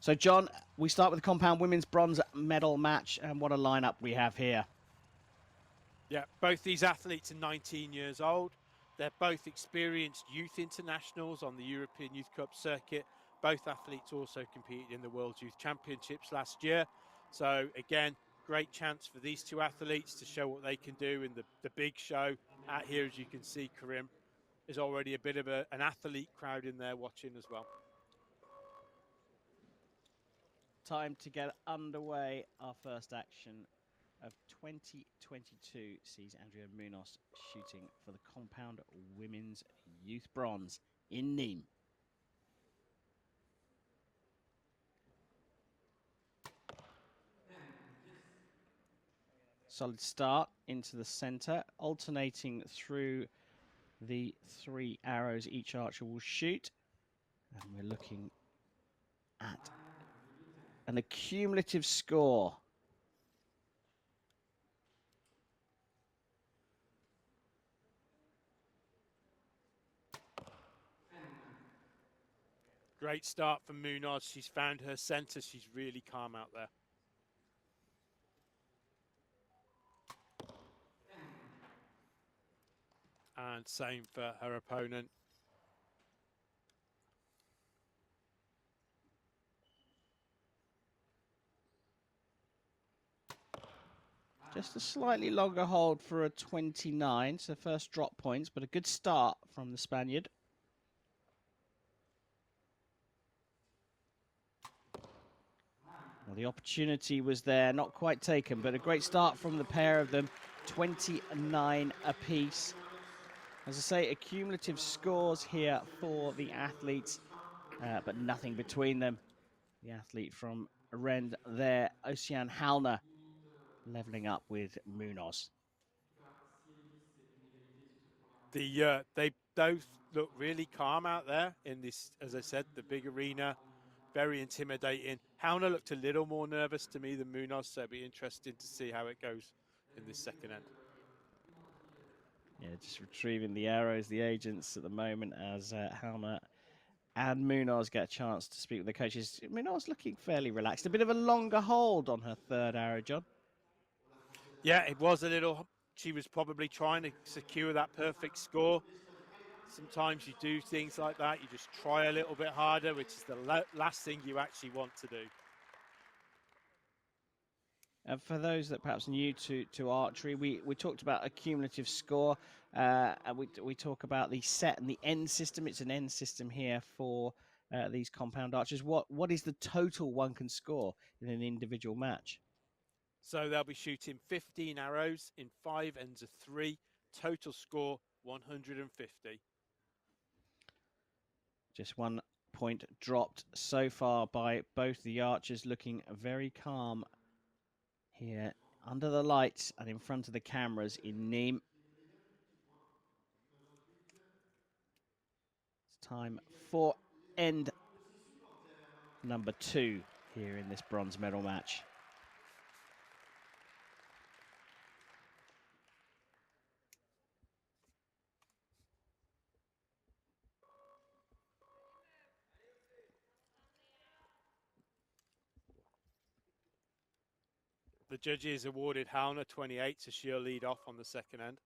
So, John, we start with the compound women's bronze medal match, and what a lineup we have here. Yeah, both these athletes are 19 years old. They're both experienced youth internationals on the European Youth Cup circuit. Both athletes also competed in the World Youth Championships last year. So again, great chance for these two athletes to show what they can do in the big show. Out here, as you can see, Karim is already a bit of an athlete crowd in there watching as well. Time to get underway. Our first action of 2022 sees Andrea Munoz shooting for the compound women's youth bronze in Nimes. Solid start into the center, alternating through the 3 arrows each archer will shoot. And we're looking at an accumulative score. Great start from Munoz. She's found her center. She's really calm out there. And same for her opponent. Just a slightly longer hold for a 29, so first drop points, but a good start from the Spaniard. Well, the opportunity was there, not quite taken, but a great start from the pair of them, 29 apiece. As I say, accumulative scores here for the athletes, but nothing between them. The athlete from Rennes there, Oceane Halna, leveling up with Munoz. They both look really calm out there in this, as I said, the big arena. Very intimidating. Halna looked a little more nervous to me than Munoz, so it'll be interesting to see how it goes in this second end. Yeah, just retrieving the arrows, the agents at the moment, as Halna and Munoz get a chance to speak with the coaches. Munoz looking fairly relaxed. A bit of a longer hold on her third arrow, John. Yeah, it was a little. She was probably trying to secure that perfect score. Sometimes you do things like that. You just try a little bit harder, which is the last thing you actually want to do. And for those that perhaps new to archery, we talked about a cumulative score. And we talk about the set and the end system. It's an end system here for these compound archers. What is the total one can score in an individual match? So they'll be shooting 15 arrows in 5 ends of 3. Total score 150. Just 1 point dropped so far by both the archers, looking very calm here under the lights and in front of the cameras in Nimes. It's time for end number 2 here in this bronze medal match. The judges awarded Halna 28, so she'll lead off on the second end.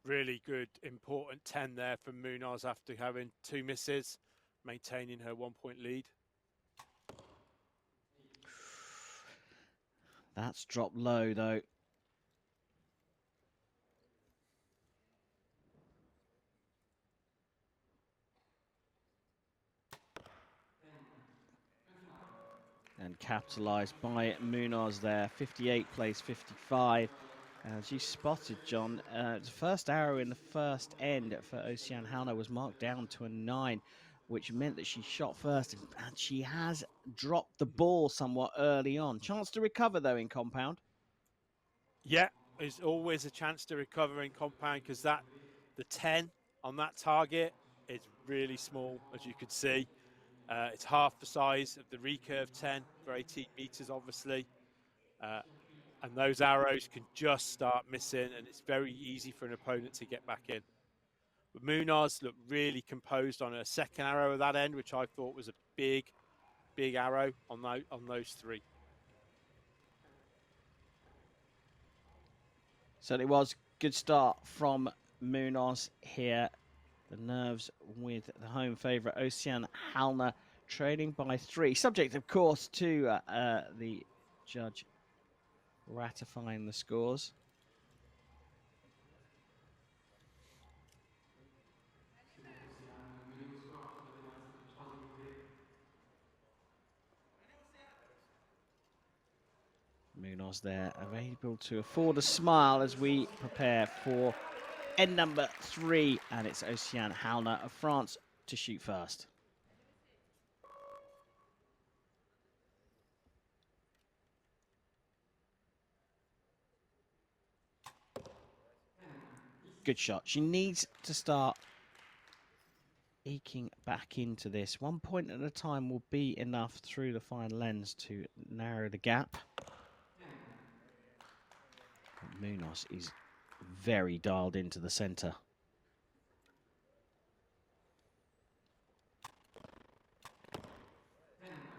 Really good, important 10 there from Munoz after having 2 misses, maintaining her 1-point lead. That's dropped low, though. And capitalised by Munoz there. 58 plays 55. As you spotted, John, the first arrow in the first end for Oceane Halna was marked down to a 9, which meant that she shot first, and she has dropped the ball somewhat early on. Chance to recover, though, in compound. Yeah, there's always a chance to recover in compound because the 10 on that target is really small, as you could see. It's half the size of the recurve 10 for 18 meters, obviously. And those arrows can just start missing, and it's very easy for an opponent to get back in. But Munoz looked really composed on her second arrow at that end, which I thought was a big, big arrow on those 3. Certainly was. Good start from Munoz here. The nerves with the home favourite, Oceane Halna, trailing by 3. Subject, of course, to the judge ratifying the scores. Munoz there, available to afford a smile as we prepare for end number 3, and it's Oceane Halna of France to shoot first. Good shot. She needs to start eking back into this. 1 point at a time will be enough through the final lens to narrow the gap. But Munoz is very dialed into the centre.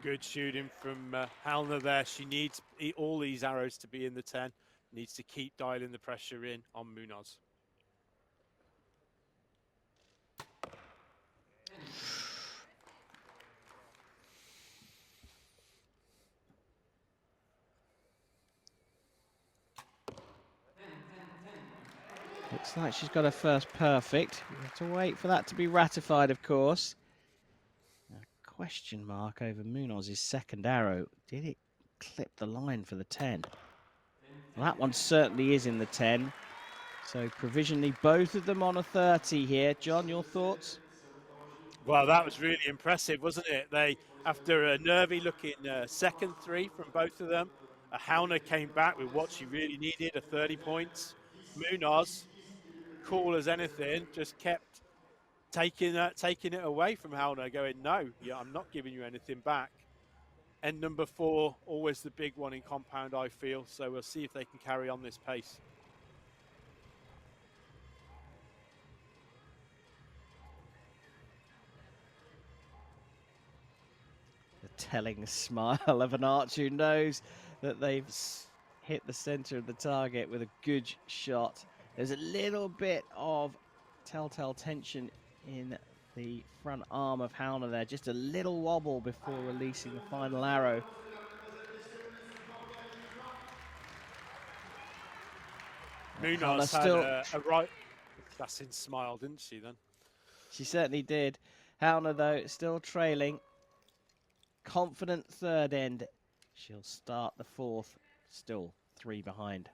Good shooting from Halna there. She needs all these arrows to be in the 10. Needs to keep dialing the pressure in on Munoz. Looks like she's got her first perfect. We have to wait for that to be ratified, of course. A question mark over Munoz's second arrow. Did it clip the line for the 10? Well, that one certainly is in the 10. So provisionally, both of them on a 30 here. John, your thoughts? Well, that was really impressive, wasn't it? After a nervy-looking second 3 from both of them, Halna came back with what she really needed, a 30 points. Munoz, cool as anything, just kept taking it away from Halna, going, no, yeah, I'm not giving you anything back. And number 4, always the big one in compound, I feel. So we'll see if they can carry on this pace. The telling smile of an archer who knows that they've hit the center of the target with a good shot. There's a little bit of telltale tension in the front arm of Halna there. Just a little wobble before releasing the final arrow. Munoz had a right classing smile, didn't she, then? She certainly did. Halna, though, still trailing. Confident third end. She'll start the 4th, still 3 behind.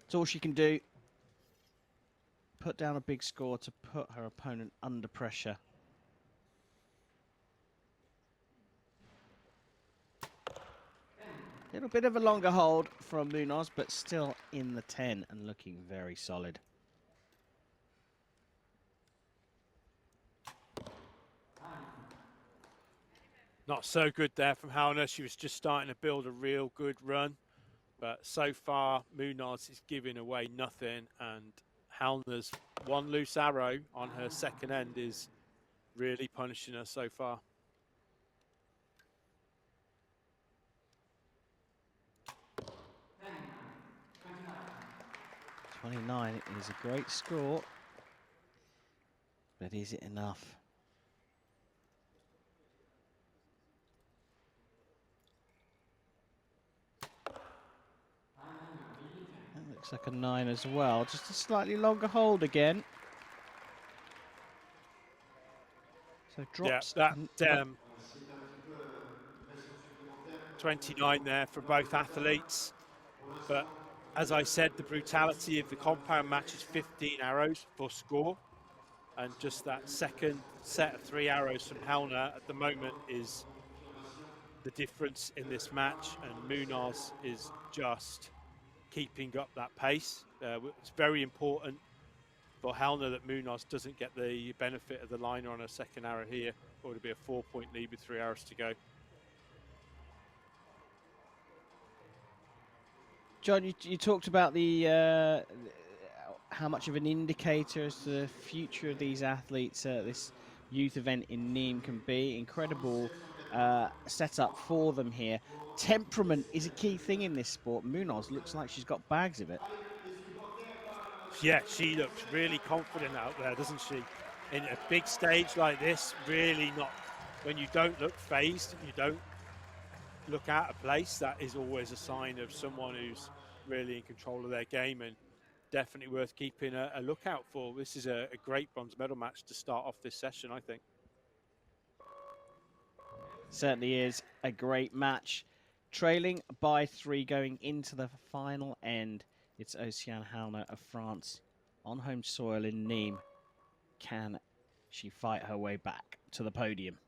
It's all she can do. Put down a big score to put her opponent under pressure. A little bit of a longer hold from Munoz, but still in the 10 and looking very solid. Not so good there from Halna. She was just starting to build a real good run. But so far, Munoz is giving away nothing. And Halna's one loose arrow on her second end is really punishing her so far. .29 is a great score, but is it enough? Looks like a 9 as well. Just a slightly longer hold again. So drops. Yeah, that 29 there for both athletes. But as I said, the brutality of the compound match is 15 arrows for score. And just that second set of 3 arrows from Halna at the moment is the difference in this match. And Munoz is just keeping up that pace. It's very important for Halna that Munoz doesn't get the benefit of the liner on a second arrow here, or it'll be a 4-point lead with 3 arrows to go. John, you talked about the how much of an indicator as to the future of these athletes this youth event in Nîmes can be. Incredible setup for them here. Temperament is a key thing in this sport. Munoz looks like she's got bags of it. Yeah, she looks really confident out there, doesn't she? In a big stage like this, really not, when you don't look phased, you don't look out of place, that is always a sign of someone who's really in control of their game, and definitely worth keeping a lookout for. This is a great bronze medal match to start off this session, I think. Certainly is a great match. Trailing by 3 going into the final end. It's Oceane Halna of France on home soil in Nîmes. Can she fight her way back to the podium?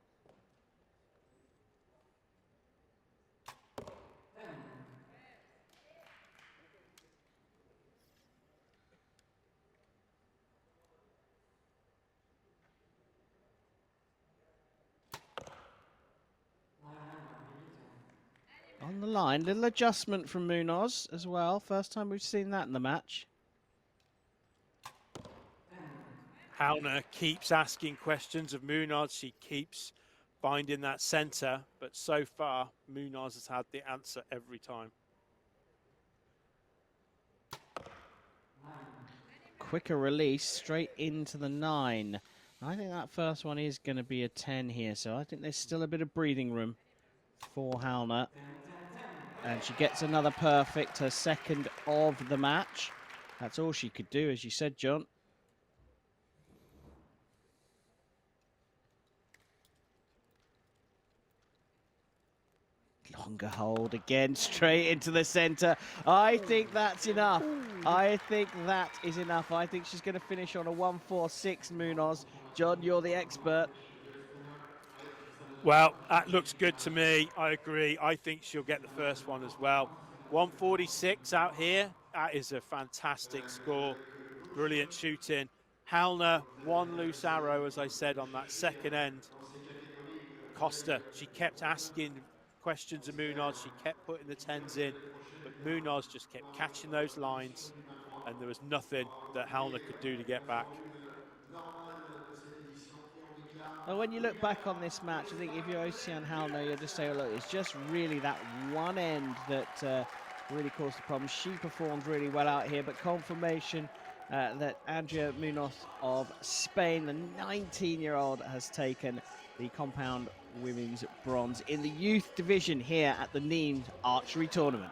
On the line, little adjustment from Munoz as well. First time we've seen that in the match. Halna keeps asking questions of Munoz. She keeps finding that center, but so far Munoz has had the answer every time. Quicker release straight into the 9. I think that first one is going to be a 10 here, so I think there's still a bit of breathing room for Halna. And she gets another perfect, her second of the match. That's all she could do, as you said, John. Longer hold again, straight into the center. I think that's enough. I think that is enough. I think she's going to finish on a 1-4-6, Munoz. John, you're the expert. Well, that looks good to me. I agree. I think she'll get the first one as well. 146 out here. That is a fantastic score. Brilliant shooting. Halna, 1 loose arrow, as I said, on that second end. Costa, she kept asking questions of Munoz. She kept putting the 10s in, but Munoz just kept catching those lines, and there was nothing that Halna could do to get back. Well, when you look back on this match, I think if you're Oceane Halna, you'll just say, oh, look, it's just really that one end that really caused the problem. She performed really well out here, but confirmation that Andrea Munoz of Spain, the 19-year-old, has taken the compound women's bronze in the youth division here at the Nimes Archery Tournament.